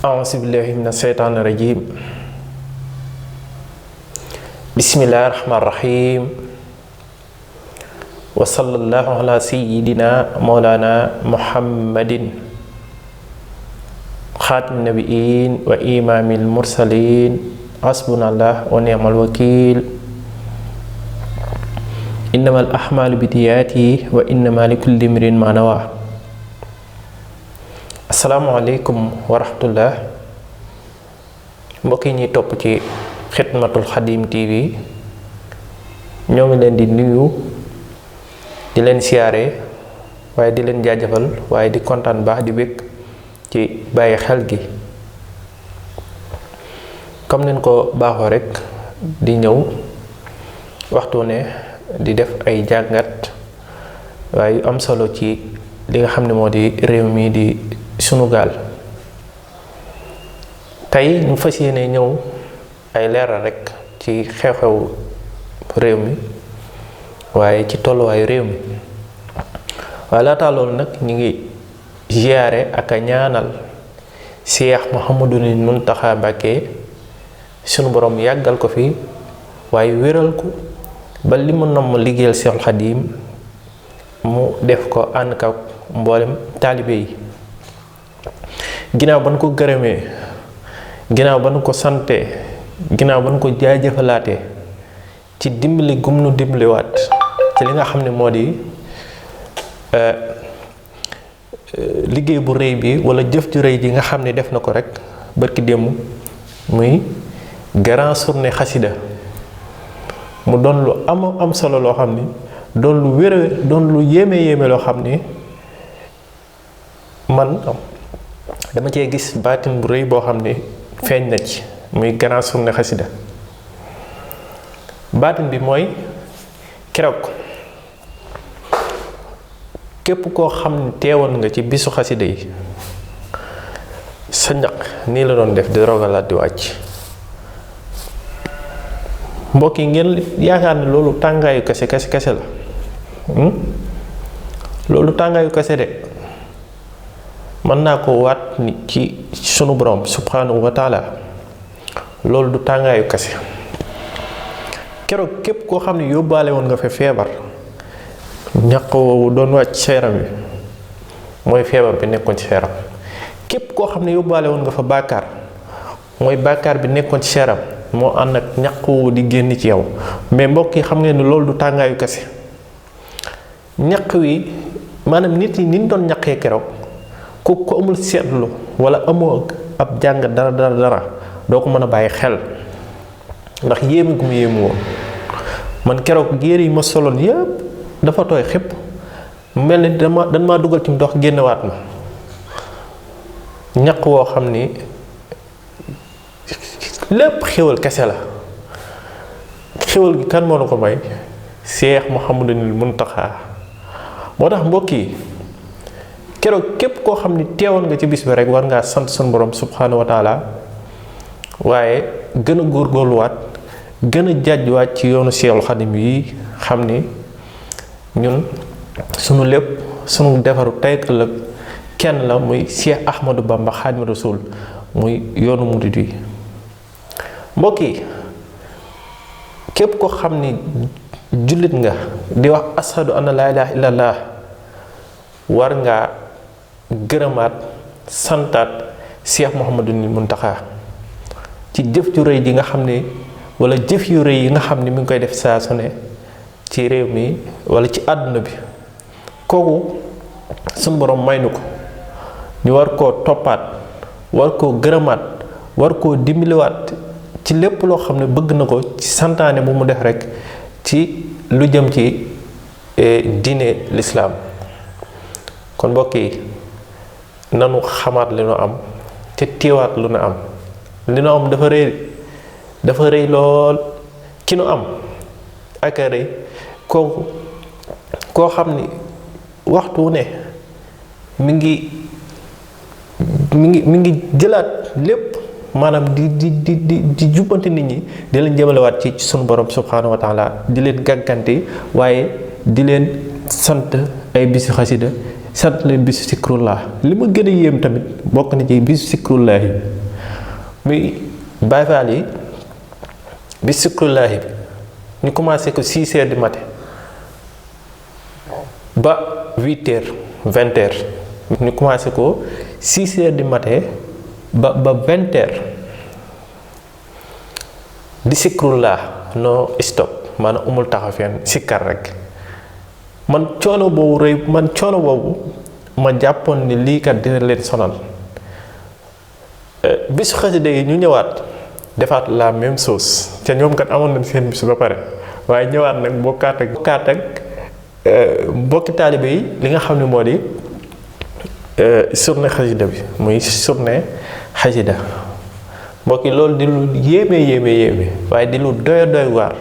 A'udzu billahi minasyaitonir rajim. Bismillahirrahmanirrahim. Wa sallallahu ala sayyidina maulana Muhammadin khatimin nabiyyin wa imamil mursalin. Hasbunallah wa ni'mal wakil. Innamal a'malu binniyati wa innamal likulli imrin ma nawa. Assalamualaikum warahmatullah. Mbokk yi ñuy topp ci Xidmatul Xadim TV ñoo ngi leen di nuyu di leen siyaare waaye di leen jaajëfal waaye di kontaan baax di bëgg ci bàyyi xel gi comme leen ko baaxoo rek di ñëw waxtu ne di def ay jàngat waaye yu am solo ci li nga xam ne moo di réew mi di sunu gaal. Tey ñu fas yéene ñëw ay leeral rek ci xew-xew réew mi waaye ci tolluwaayu réew mi waaye laata loolu nag ñu ngi ziyaare ak a ñaanal Cheikh Mouhamadou Mountakha Mbacké sunu borom yàggal ko fi waaye wéral ko ba li mu namm liggéeyal Cheikhul Khadim mu def ko ànd ka mboolem taalibe yi. Ginnaaw ba nu ko gërëmee ginnaaw ba nu ko sante ginnaaw ba nu ko jaajëfalaatee ci dimbali gum nu dimbaliwaat ci li nga xam ne moo di liggéey bu rëy bi wala jëf ju rëy ji nga xam ne def na ko rek barki démb muy grand journée xasida mu doon lu am solo loo xam ni doon lu wér doon lu yéeme loo xam ni man dama cee gis baatin bu rëy boo xam ne feeñ na ci muy grand journée xasida. Baatin bi mooy keroog képp koo xam ne teewoon nga ci bisu xasida yi sa ñaq nii la doon def di rogalaat di wàcc. Mbokk yi ngeen yaakaar ne loolu tàngaayu kese la loolu tàngaayu kese de mën naa ko waat ni ci sunu borom subhanahu wa taala loolu du tàngaayu kase. Keroog képp koo xam ne yóbbaale woon nga fa feebar ñaq woowu doon wàcc sa yaram wi mooy feebar bi nekkoon ci sa yaram. Képp koo xam ne yóbbaale woon nga fa bàkkaar mooy bàkkaar bi nekkoon ci sa yaram moo ànd ak ñaq woowu di génn ci yow. Mais mbokk yi xam ngeen ne loolu du tàngaayu kase. ñaq wi maanaam nit yi ni ñu doon ñaqee keroog ku ko amul seetlu wala amoo ab jàng dara doo ko mën a bàyyi xel ndax yéemu gu mu yéemu woon. Man keroog géer yi ma soloon yépp dafa tooy xépp mel ni dañ maa dugal ci ndox génnewaat ma ñaq woo xam ni lépp xéwal kese la. xéwal gi kan moo na ko may Cheikh Mouhamadou Mountakha. moo tax mbokk yi keroog képp koo xam ni teewoon nga ci bis bi rek war ngaa sant sun borom subhanahu wa taala waaye gën a góorgóorluwaat gën a jàjjuwaat ci yoonu Seexul Xadim yi xam ni ñun sunu lépp sunu defaru tey ak ëllëg kenn la muy Cheikh Ahmadou Bamba Xaadimu Rasuul muy yoonu murid yi. Mbokk yi képp koo xam ni jullit nga di wax ashadu anna laa ilaaha illallah war ngaa gërëmaat santaat Cheikh Mouhamadou Mountakha ci jëf ju rëy ji nga xam ne wala jëf yu rëy yi nga xam ne mi ngi koy def saa su ne ci réew mi wala ci àdduna bi. kooku sunu borom may nu ko ñu war koo toppaat war koo gërëmaat war koo dimbaliwaat ci lépp loo xam ne bëgg na ko ci santaane bu mu def rek ci lu jëm ci diine lislaam. kon mbokk yi nanu xamaat li nu am te téewaat lu nu am. li nu am dafa rëy lool. ki nu am ak a rëy koo xam ni waxtu wu ne mi ngi jëlaat lépp maanaam di jubbante nit ñi di leen jëmalewaat ci sunu borom subhanahu wa taala di leen gàgganti waaye di leen sant ay bisi xasida sant leen bisu sikrullah. li ma gën a yéem tamit bokk na ci bisu sikrullah yi muy Baay Faal yi bisu sikrullah bi ñu commencé ko 6 heures du matin ba 8 heures 20 heures ñu commencé ko 6 heures du matin ba 20 heures di sikrullah no stop maanaam umul taxaw fenn sikkar rek. man coono boobu ma jàppoon ni lii kat dina leen sonal bisu xasida yi ñu ñëwaat defaat la même chose te ñoom kat amoon nañ seen bisu ba pare waaye ñëwaat nag bokkaat ak mbokki taalibe yi li nga xam ne moo di journée xasida bi muy journée xasida mbokki loolu di lu yéeme waaye di lu doy waar.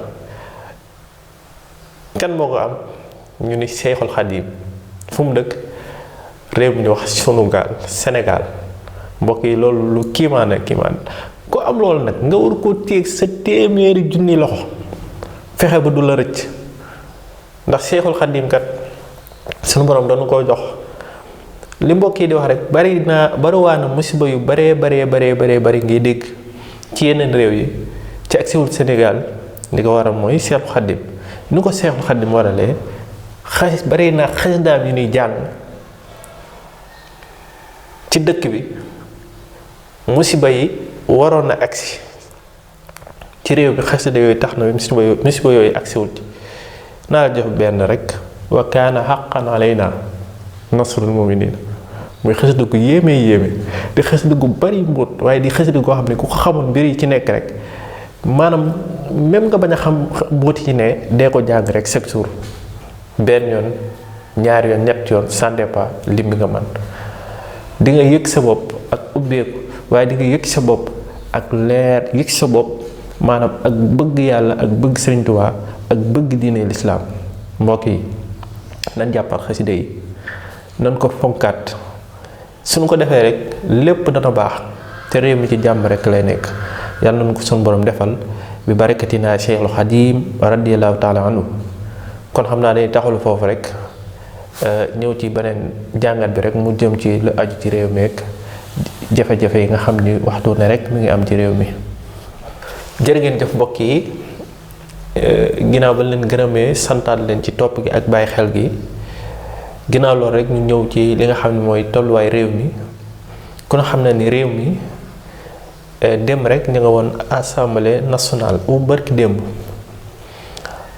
kan moo ko am ñu ni Seexul Xadiim fu mu dëkk réew mi ñu wax sunu gaal Sénégal mbokk yi loolu lu kiimaan ko am loolu nag nga war koo téeg sa téeméeri junni loxo fexe ba du la rëcc ndax Seexul Xadiim kat sunu borom dañu koo jox li mbokk yi di wax rek bariwaa na musiba yu baree ngay dégg ci yeneen réew yi ci agsiwul Sénégal li ko waral mooy Seexul Xadiim ni ko Seexul Xadiim waralee bari na xasidaam yu ñuy jàng ci dëkk bi musiba yi waroon na agsi ci réew bi xasida yooyu tax na musiba yooyu agsiwul ci naa la jox benn rek wa kaana haqqan alaynaa nasrul mu'miniin muy xasida gu yéeme di xasida gu bari mbóot waaye di xasida goo xam ne ku ko xamoon mbir yi ci nekk rek maanaam même nga bañ a xam mbóoti ci ne dee ko jàng rek chaque jour benn yoon ñaari yoon ñett yoon ça dépend lim bi nga man di nga yëg sa bopp ak ubbeeku waaye di nga yëg sa bopp ak leer yëg sa bopp maanaam ak bëgg yàlla ak bëgg Sëriñ Tuubaa ak bëgg diine lislaam mbokk yi nan jàppal xasida yi nan ko fonkaat suñu ko defee rek lépp dana baax te réew mi ci jàmm rek lay nekk yàlla nañu ko suñu borom defal bi barakatina Cheikhul Xadim radiyallahu taala anhu kon xam naa dañuy taxalu foofu rek ñëw ci beneen jàngat bi rek mu jëm ci lu aju ci réew mi ak jafe-jafe yi nga xam ni waxtu ne rek mi ngi am ci réew mi. jërë ngeen jëf mbokk yi ginnaaw ba leen gërëmee santaat leen ci topp gi ak bàyyi xel gi ginnaaw loolu rek ñu ñëw ci li nga xam ne mooy tolluwaay réew mi kon xam na ni réew mi dem rek ñu nga woon assemblée nationale bu barki démb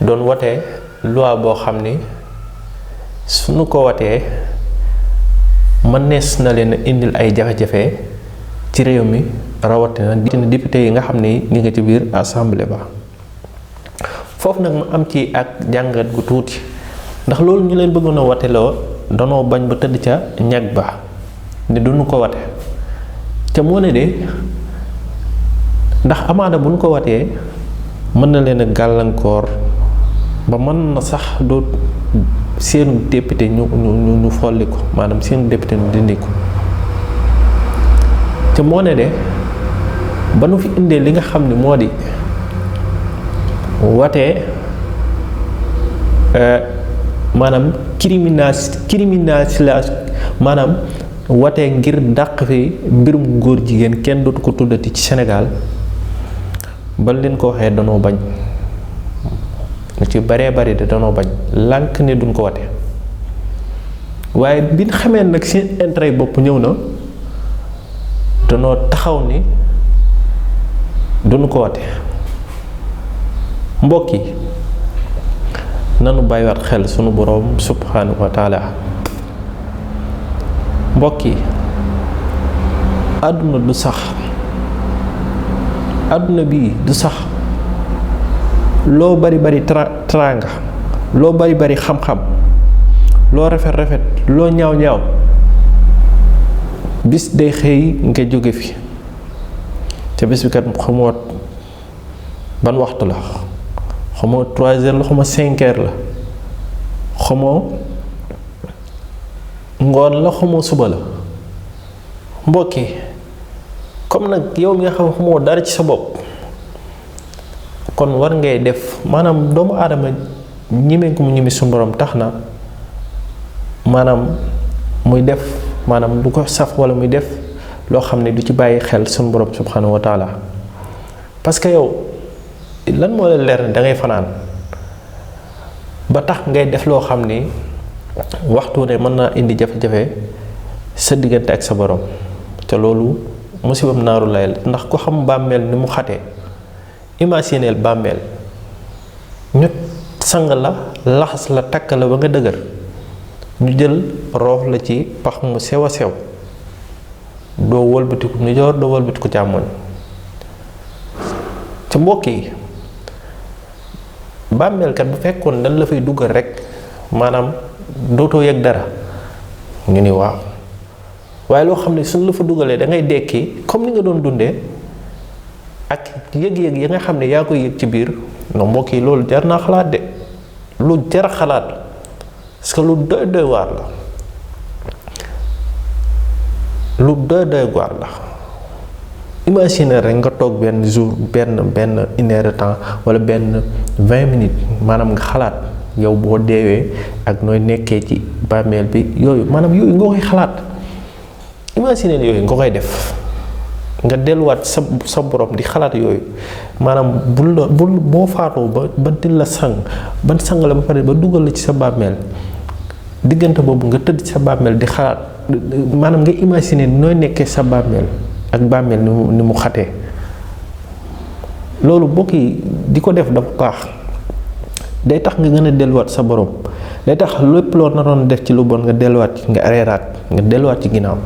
doon wote loi boo xam ni suñu ko watee mënees na leen indil ay jafe-jafe ci réew mi rawatina député yi nga xam ni ñi nga ci biir assemblée ba foofu nag mu am ci ak jàngat gu tuuti ndax loolu ñu leen bëggoon a wateloo danoo bañ ba tëdd ca ñag ba ne duñu ko wate te moo ne de ndax amaana buñ ko watee mën na leen a gàllankoor ba mën na sax doo seenu député ñu folli ko maanaam seenu député ñu dindi ko te moo ne de ba nu fi indee li nga xam ne moo di watee maanaam criminalisation maanaam watee ngir dàq fi mbirum góor jigéen kenn dootu ko tuddati ci Sénégal ba leen ko waxee danoo bañ lu ci baree bari de danoo bañ lànk ne duñ ko wate waaye bi ñu xamee nag seen intérêt bopp ñëw na danoo taxaw ni duñu ko wate mbokk yi nanu bàyyiwaat xel sunu boroom subhanahu wa taala mbokk yi àdduna du sax àdduna bii du sax loo bari teraanga loo bari xam-xam loo rafet loo ñaaw bis day xëy nga jóge fi te bis bi kat xamoo ban waxtu la xamoo 3 heures la xamoo 5 heures la xamoo ngoon la xamoo suba la mbokk yi comme nag yow mi nga xam xamoo dara ci sa bopp kon war ngay def maanaam doomu aadama ñime ko mu ñime suñu borom tax na maanaam muy def maanaam lu ko saf wala muy def loo xam ne du ci bàyyi xel sunu borom subhanahu wa taala parce que yow lan moo la leer ne da ngay fanaan ba tax ngay def loo xam ni waxtu ne mën naa indi jafe-jafe sa diggante ak sa borom te loolu musibam naaru lay la ndax ku xam bàmmeel ni mu xatee imagineel bàmmeel ñu sang la laxas la takk la ba nga dëgër ñu jël roof la ci pax mu sew a sew doo wëlbatiku nijoor doo wëlbatiku càmmoñ ca mbokk yi bàmmeelkat bu fekkoon dañ la fay duggal rek maanaam dootoo yëg dara ñu ni waaw waaye loo xam ne suñ la fa dugalee da ngay dekki comme ni nga doon dundee ak yëg-yëg ya nga xam ne yaa koy yëg ci biir no mbokk yi loolu jar naa xalaat de lu jar xalaat parce que lu doy doy waar la lu doy doy waar la imagine rek nga toog benn jour benn une heure de temps wala benn 20 minutes maanaam nga xalaat yow boo deewee ak nooy nekkee ci bàmmeel bi yooyu maanaam yooyu nga koy xalaat imagine yooyu nga koy def nga delluwaat sa borom di xalaat yooyu maanaam bul boo faatoo ba di la ban sang la ba pare ba dugal la ci sa bàmmeel diggante boobu nga tëdd ci sa bàmmeel di xalaat maanaam nga imagine nooy nekkee sa bàmmeel ak bàmmeel ni mu xatee loolu bokk yi di ko def dafa baax day tax nga gën a delluwaat sa borom day tax lépp loo naroon def ci lu bon nga delluwaat ci nga areeraat nga delluwaat ci ginnaaw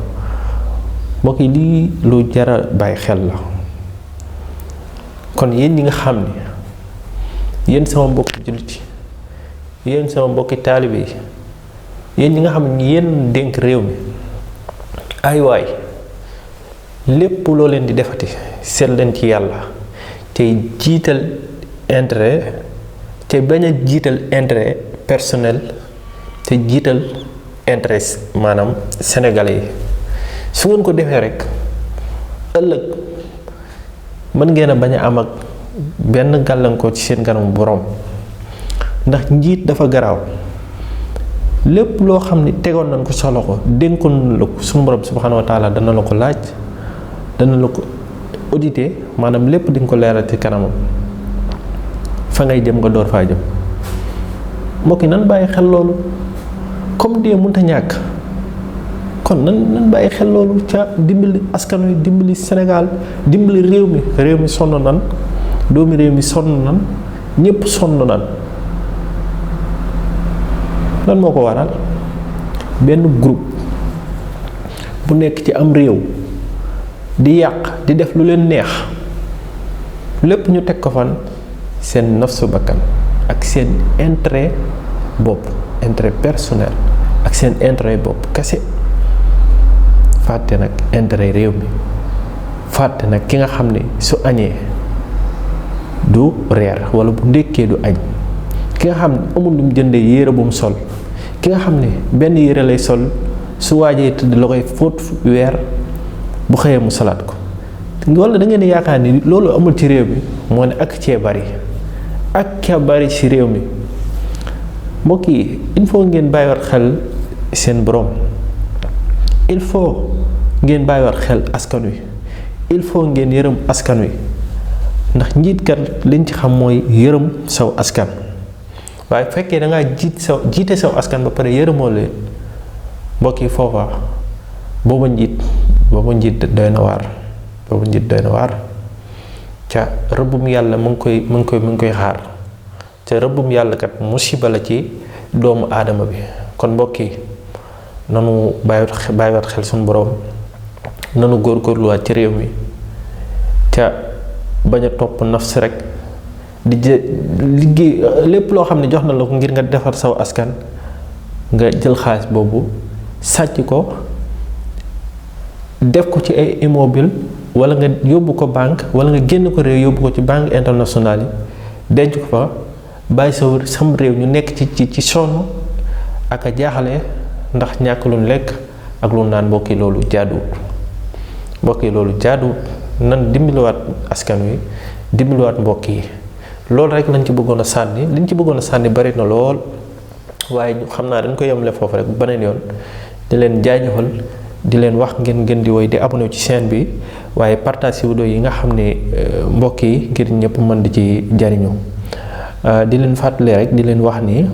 mbokk yi lii lu jara bàyyi xel la kon yéen ñi nga xam ni yéen sama mbokki jullit yi yéen sama mbokki taalibe yi yéen ñi nga xam ni yéen dénk réew mi ay waay lépp loo leen di defati seet leen ci yàlla tey jiital intérêt te bañ a jiital intérêt personnel te jiital intérêt maanaam sénégalais yi su ngeen ko defee rek ëllëg mën ngeen a bañ a am ak benn gàllankoor ci seen kanamu borom ndax njiit dafa garaaw lépp loo xam ni tegoon nañ ko sa loxo dénkoon la ko suñu borom subhanahu wa taala dana la ko laaj dana la ko audité maanaam lépp di nga ko leeral ci kanamam fa ngay jëm nga door faa jëm mbokk yi nan bàyyi xel loolu comme dee mënta ñàkk kon nan bàyyi xel loolu ca dimbali askan wi dimbali Sénégal dimbali réew mi sonn nan doomi réew mi sonn nan ñépp sonn nan lan moo ko waral benn groupe bu nekk ci am réew di yàq di def lu leen neex lépp ñu teg ko fan seen nafsu bakkan ak seen intérêt bopp intérêt personnel ak seen intérêt bopp kese fàtte nag intérêt réew mi fàtte nag ki nga xam ne su añee du reer wala bu ndékkee du añ ki nga xam ne amul lu mu jëndee yére bu mu sol ki nga xam ne benn yére lay sol su waajee tëdd la koy fóot weer bu xëyee mu salaat ko wala da ngeen di yaakaar ni loolu amul ci réew mi moo ne ak cee bari ak ca bari ci réew mi mbokk yi il faut ngeen bàyyiwaat xel seen borom il faut ngeen bàyyiwaat xel askan wi il faut ngeen yërëm askan wi ndax njiit kat liñ ci xam mooy yërëm saw askan waaye fekkee da ngaa jiite saw askan ba pare yërëmoo leen mbokk yi foofa booba njiit doy na waar ca rëbbum yàlla mu ngi koy xaar ca rëbbum yàlla kat musiba la ci doomu aadama bi kon mbokk yi nanu bàyyiwaat xel suñu borom nanu góorgóorluwaat ci réew mi ca bañ a topp nafs rek di liggéey lépp loo xam ne jox na la ko ngir nga defar saw askan nga jël xaalis boobu sàcc ko def ko ci ay immobile wala nga yóbbu ko banque wala nga génn ko réew yóbbu ko ci banque internationale yi denc ko fa bàyyi sam réew ñu nekk ci sonn ak a jaaxale ndax ñàkk lu lekk ak lu naan mbokki loolu jaaduwut nan dimbaliwaat askan wi dimbaliwaat mbokk yi loolu rek lañ ci bëggoon a sànni liñ ci bëggoon a sànni bari na lool waaye xam naa dañ ko yemle foofu rek bu beneen yoon di leen jaajëfal di leen wax ngeen gën di woy di abonné ci chaîne bi waaye partage vidéo yi nga xam ne mbokk yi ngir ñëpp mën di ci jariñu di leen fàttali rek di leen wax ni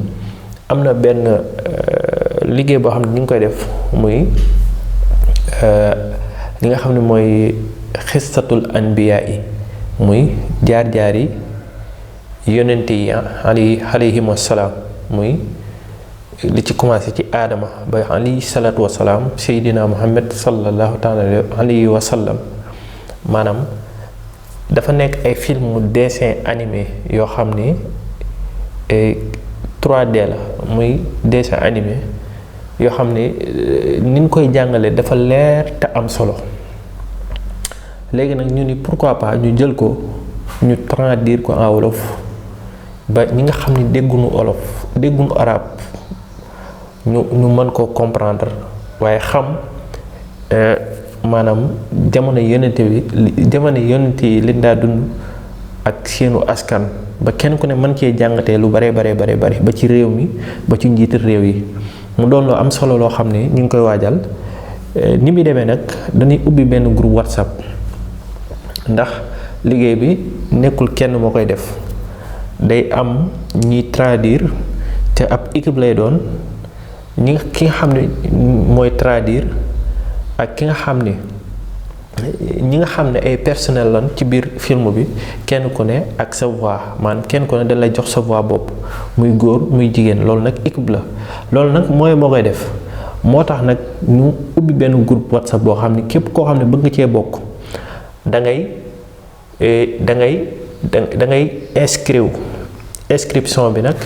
am na benn liggéey boo xam ne ñu ngi koy def muy li nga xam ne mooy xistatul anbiya yi muy jaar-jaari yonent yi alayhim wassalaam muy li ci commencé ci aadama ba alayhi salaatu wassalaam seydina muhammad sallallahu taala alayhi wa sallam maanaam dafa nekk ay film dessin animé yoo xam ni 3D la muy dessin animé yoo xam ni ni ñu koy jàngale dafa leer te am solo léegi nag ñu ni pourquoi pas ñu jël ko ñu traduire ko en wolof ba ñi nga xam ni dégguñu wolof dégguñu arab ñu mën koo comprendre waaye xam maanaam jamono yonent yi liñ daa dund ak seenu askan ba kenn ku ne mën cee jàngatee lu bare ba ci réew mi ba ci njiitu réew yi mu doon loo am solo loo xam ne ñu ngi koy waajal ni muy demee nag dañuy ubbi benn groupe WhatsApp ndax liggéey bi nekkul kenn moo koy def day am ñiy traduire te ab équipe lay doon ki nga xam ne mooy traduire ak ki nga xam ne ñi nga xam ne ay personnel lan ci biir film bi kenn ku ne ak sa voix maanaam kenn ku ne da lay jox sa voix bopp muy góor muy jigéen loolu nag équipe la loolu nag mooy moo koy def moo tax nag ñu ubbi benn groupe WhatsApp boo xam ne képp koo xam ne bëgg nga cee bokk da ngay inscription bi nag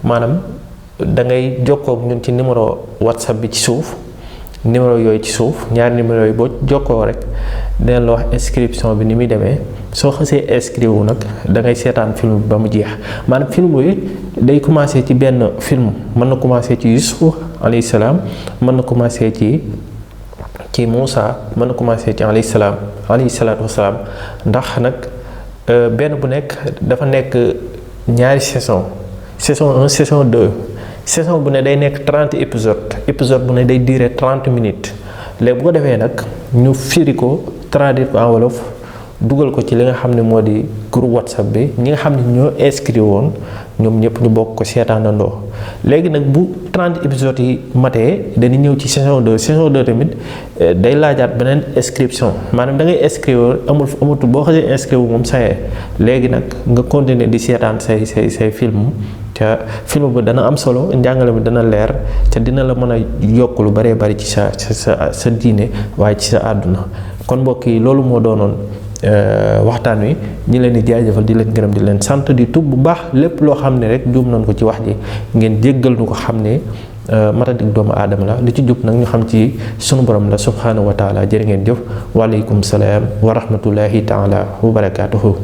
maanaam da ngay jokkoo ak ñun ci numéro WhatsApp bi ci suuf numéro yooyu ci suuf ñaari numéro yooyu boo jokkoo rek dina la wax inscription bi ni muy demee soo xasee inscrire wu nag da ngay seetaan film bi ba mu jeex maanaam film bi day commencé ci benn film mën na commencé ci Yusuf alayhi salaam mën na commencé ci Moussa mën na commencé ci alayhi salaatu wasalaam ndax nag benn bu nekk dafa nekk ñaari saison 1 saison 2 saison bu ne day nekk 30 épisode bu ne day durer 30 minutes léegi bu ko defee nag ñu firi ko traduire ko en wolof dugal ko ci li nga xam ne moo di groupe WhatsApp bi ñi nga xam ne ñoo inscrit woon ñoom ñëpp ñu bokk ko seetaanandoo léegi nag bu 30 épisodes yi matee dañuy ñëw ci saison 2 tamit day laajaat beneen inscription maanaam da ngay inscrire amatul boo xasee inscrire moom sayee léegi nag nga continuer di seetaan say film te film bi dana am solo njàngale mi dana leer te dina la mën a yokk lu baree bari ci sa diine waaye ci sa àdduna kon mbokk yi loolu moo doonoon waxtaan wi ñi leen di jaajëfal di leen gërëm di leen sant di tub bu baax lépp loo xam ne rek juum nañ ko ci wax ji ngeen jéggal nu ko xam ne matadik doomu aadama la li ci jub nag ñu xam ci sunu borom la subhanahu wa taala jërë ngeen jëf waaleykum salaam wa rahmatullahi taala wa barakaatuhu